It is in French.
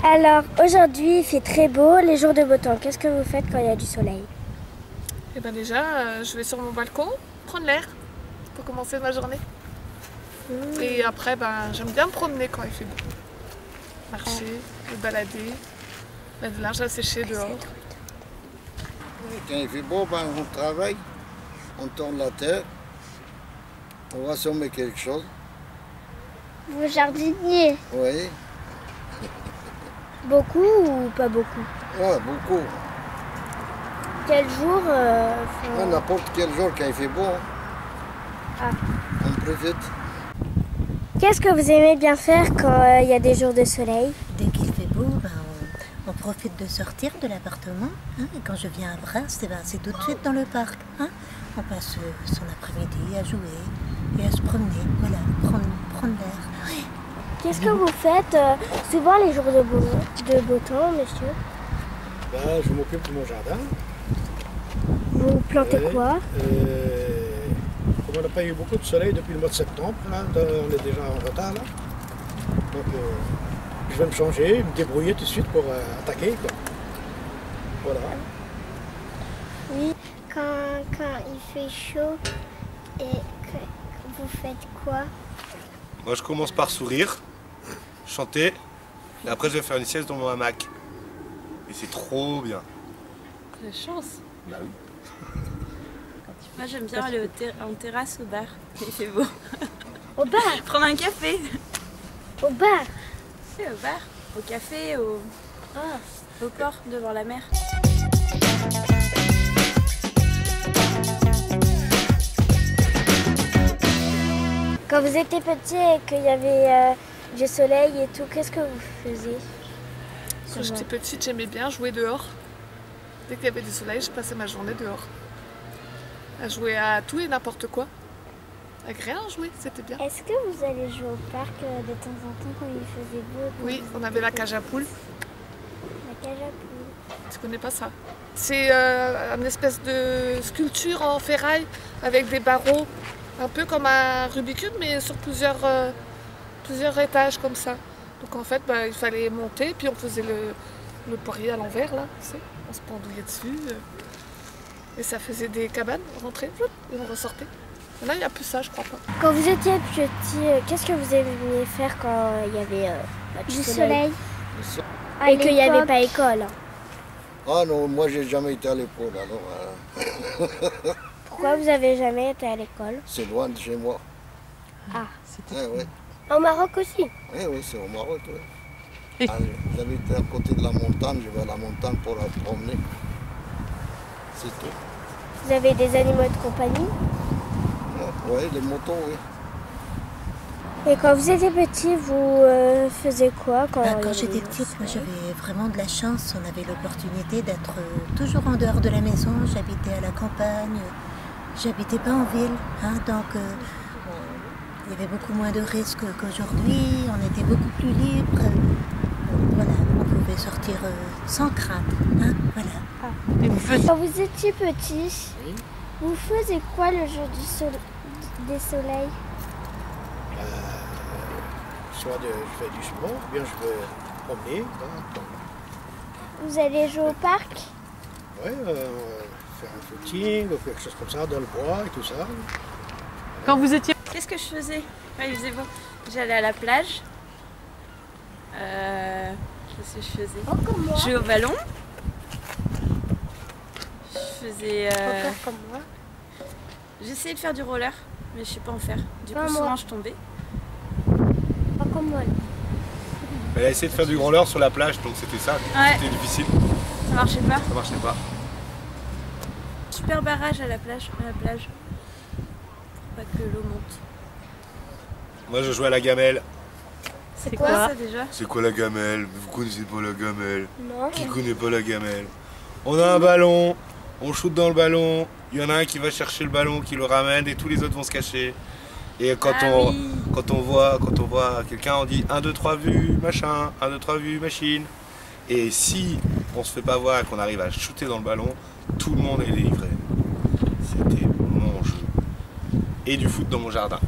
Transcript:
Alors aujourd'hui il fait très beau, les jours de beau temps. Qu'est-ce que vous faites quand il y a du soleil? Et ben déjà, je vais sur mon balcon prendre l'air pour commencer ma journée. Et après, j'aime bien me promener quand il fait beau. Marcher, me balader, mettre le linge à sécher dehors. Quand il fait beau, on travaille, on tourne la terre, on va semer quelque chose. Vous jardiniez? Oui. Beaucoup ou pas beaucoup? Ouais, beaucoup. Quel jour N'importe quel jour quand il fait beau, on profite. Qu'est-ce que vous aimez bien faire quand il y a des jours de soleil? Dès qu'il fait beau, on profite de sortir de l'appartement. Et quand je viens à Brest, c'est tout de suite dans le parc. On passe son après-midi à jouer et à se promener. Voilà, prendre l'air. Ouais. Qu'est-ce que vous faites souvent les jours de beau temps, monsieur? Je m'occupe de mon jardin. Vous plantez quoi? Comme on n'a pas eu beaucoup de soleil depuis le mois de septembre, là, on est déjà en retard. Là. Donc je vais me changer, me débrouiller tout de suite pour attaquer. Quoi. Voilà. Oui, quand il fait chaud, et que vous faites quoi? Moi je commence par sourire, chanter, et après je vais faire une sieste dans mon hamac. Et c'est trop bien. Quelle chance. Bah oui. Moi j'aime bien aller en terrasse au bar, il fait beau. Au bar? Prendre un café. Au bar? Oui, au bar, au café, au port, devant la mer. Quand vous étiez petit et qu'il y avait du soleil et tout, qu'est-ce que vous faisiez? Quand j'étais petite, j'aimais bien jouer dehors. Dès qu'il y avait du soleil, je passais ma journée dehors. À jouer à tout et n'importe quoi. Agréable jouer, c'était bien. Est-ce que vous allez jouer au parc de temps en temps quand il faisait beau? Oui, on avait la cage à poules. La cage à poules. Tu connais pas ça? C'est une espèce de sculpture en ferraille avec des barreaux. Un peu comme un Rubik's Cube, mais sur plusieurs étages comme ça. Donc en fait, il fallait monter, puis on faisait le poirier à l'envers, là, tu sais. On se pendouillait dessus. Et ça faisait des cabanes, on rentrait, et on ressortait. Là, il n'y a plus ça, je crois pas. Quand vous étiez petit, qu'est-ce que vous aimiez faire quand il y avait du soleil? Et qu'il n'y avait pas école? Ah non, moi j'ai jamais été à l'école, alors... Pourquoi vous avez jamais été à l'école? C'est loin de chez moi. Ah. Oui. Au Maroc aussi? Oui, c'est au Maroc, oui. J'habite à côté de la montagne, je vais à la montagne pour la promener. C'est tout. Vous avez des animaux de compagnie? Oui, les motos, oui. Et quand vous étiez petit, vous faisiez quoi quand j'étais petite, moi j'avais vraiment de la chance. On avait l'opportunité d'être toujours en dehors de la maison. J'habitais à la campagne, j'habitais pas en ville. Donc il y avait beaucoup moins de risques qu'aujourd'hui. On était beaucoup plus libre. Voilà, on pouvait sortir sans crainte. Voilà. Quand vous étiez petit, vous faisiez quoi le jour des soleils? Soit je fais du sport, ou bien je vais promener. Vous allez jouer au parc? Oui, faire un footing ou quelque chose comme ça, dans le bois et tout ça. Quand vous étiez... Qu'est-ce que je faisais quand il faisait beau? J'allais à la plage. Qu'est-ce que je faisais? Comme moi. Je jouais au ballon. Je faisais... comme moi. J'essayais de faire du roller, mais je sais pas en faire. Du Pas coup, moi. souvent je tombais. Pas comme moi. Elle a essayé de faire du roller sur la plage, donc c'était ça. Ouais. C'était difficile, Ça marchait pas. ça marchait pas. Super barrage à la plage. Pour pas que l'eau monte. Moi je jouais à la gamelle. C'est quoi ça déjà? C'est quoi la gamelle? Vous connaissez pas la gamelle? Non. Qui connaît pas la gamelle? On a un ballon, on shoot dans le ballon, il y en a un qui va chercher le ballon, qui le ramène et tous les autres vont se cacher. Et quand on voit quelqu'un, on dit 1, 2, 3 vues, machin, 1, 2, 3 vues, machine. Et si on se fait pas voir et qu'on arrive à shooter dans le ballon, tout le monde est délivré. C'était mon jeu. Et du foot dans mon jardin.